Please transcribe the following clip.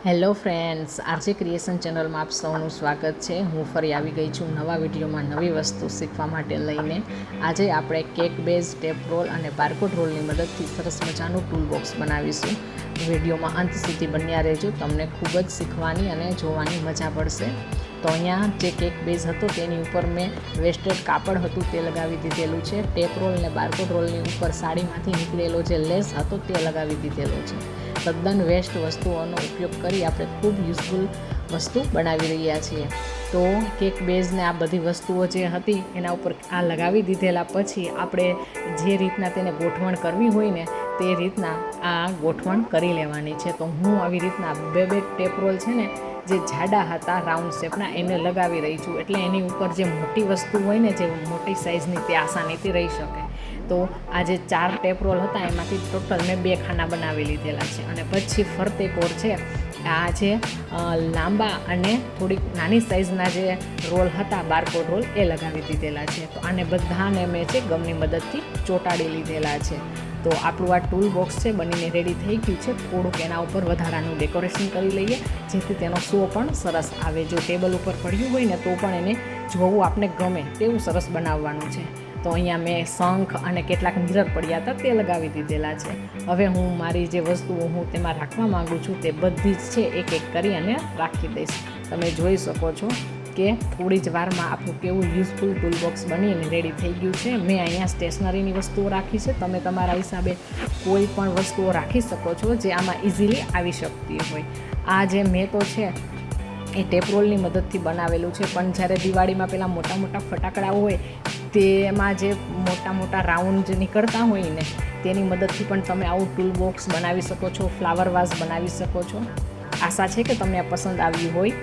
Hello friends, RJ creation ચેનલમાં આપ સૌનું સ્વાગત છે। હું ફરી આવી ગઈ છું નવા વિડીયોમાં નવી વસ્તુ શીખવા માટે લઈને। આજે આપણે કેક બેઝ ટેપ રોલ અને બારકોડ રોલની મદદથી સરસ મજાનું ટૂલ બોક્સ બનાવીશું। વિડીયોમાં અંત સુધી બન્યા રહેજો, તમને ખૂબ જ શીખવાની અને જોવાની મજા પડશે। તો અહીંયા જે કેક બેઝ હતો તેની ઉપર મેં વેસ્ટેડ કાપડ હતું તે લગાવી દીધેલું છે। ટેપ રોલ અને બારકોડ રોલની ઉપર સાડીમાંથી નીકળેલો જે લેસ હતો તે લગાવી દીધેલો છે। તદ્દન વેસ્ટ વસ્તુઓનો ઉપયોગ કરી આપણે ખૂબ યુઝફુલ વસ્તુ બનાવી રહ્યા છીએ। તો કેક બેઝને આ બધી વસ્તુઓ જે હતી એના ઉપર આ લગાવી દીધેલા પછી આપણે જે રીતના તેને ગોઠવણ કરવી હોય ને તે રીતના આ ગોઠવણ કરી લેવાની છે। તો હું આવી રીતના બે ટેપ રોલ છે ને જે જાડા હતા રાઉન્ડ શેપના એને લગાવી રહી છું, એટલે એની ઉપર જે મોટી વસ્તુ હોય ને જે મોટી સાઇઝની તે આસાનીથી રહી શકે। તો આ જે 4 ટેપ રોલ હતા એમાંથી ટોટલ મેં 2 ખાના બનાવી લીધેલા છે અને પછી ફરતે કોર છે આ જે લાંબા અને થોડીક નાની સાઇઝના જે રોલ હતા બારકોડ રોલ એ લગાવી દીધેલા છે। તો આને બધાને મેં છે ગમની મદદથી ચોંટાડી લીધેલા છે। તો આપણું આ ટૂલ બોક્સ છે બનીને રેડી થઈ ગયું છે। થોડુંક એના ઉપર વધારાનું ડેકોરેશન કરી લઈએ જેથી તેનો શો પણ સરસ આવે। જો ટેબલ ઉપર પડ્યું હોય ને તો પણ એને જોવું આપણે ગમે તેવું સરસ બનાવવાનું છે। તો અહીંયા મેં શંખ અને કેટલાક મિરર પડ્યા હતા તે લગાવી દીધેલા છે। હવે હું મારી જે વસ્તુઓ હું તેમાં રાખવા માગું છું તે બધી જ છે એક એક કરી અને રાખી દઈશ। તમે જોઈ શકો છો કે થોડી જ વારમાં આપણું કેવું યુઝફુલ ટૂલ બોક્સ બનીને રેડી થઈ ગયું છે। મેં અહીંયા સ્ટેશનરીની વસ્તુઓ રાખી છે, તમે તમારા હિસાબે કોઈ પણ વસ્તુઓ રાખી શકો છો જે આમાં ઇઝીલી આવી શકતી હોય। આ જે મેં તો છે એ ટેપ રોલની મદદથી બનાવેલું છે, પણ જ્યારે દિવાળીમાં પેલા મોટા મોટા ફટાકડા હોય તેમાં જે મોટા મોટા રાઉન્ડ નીકળતા હોય ને તેની મદદથી પણ તમે આવું ટૂલ બોક્સ બનાવી શકો છો, ફ્લાવર વાઝ બનાવી શકો છો। આશા છે કે તમને આ પસંદ આવ્યું હોય।